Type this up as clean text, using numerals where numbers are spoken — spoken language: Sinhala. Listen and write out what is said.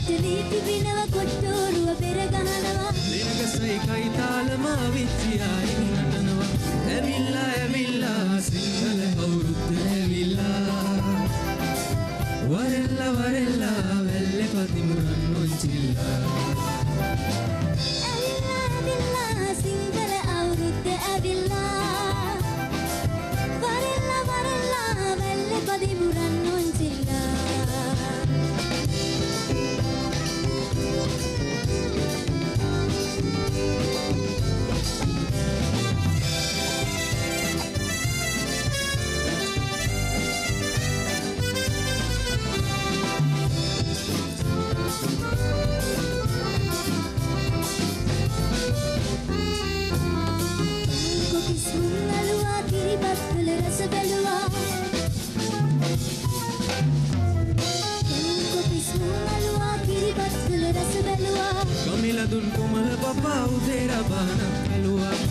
ජලීති විනව කොට්ටෝරුව පෙර ගහනවා ලිනගසයි කයිතාලම විච්චියා ඉන්නටනවා ඇවිල්ලා ඇවිල්ලා සිංහල අවුරුද්ද ඇවිල්ලා වරෙල්ලා වරෙල්ලා වැල්ලේ පතිමුරන් නොචිල්ලා ඇවිල්ලා ඇවිල්ලා සිංහල අවුරුද්ද ඇවිල්ලා වරෙල්ලා වරෙල්ලා වැල්ලේ පතිමුරන් නොචිල්ලා රස බැලුවා කොපිස් මුලුවා කිරිබත් වල රස බැලුවා කමිලදුන් කොමල පපා උදේ රබානක් ඇලුවා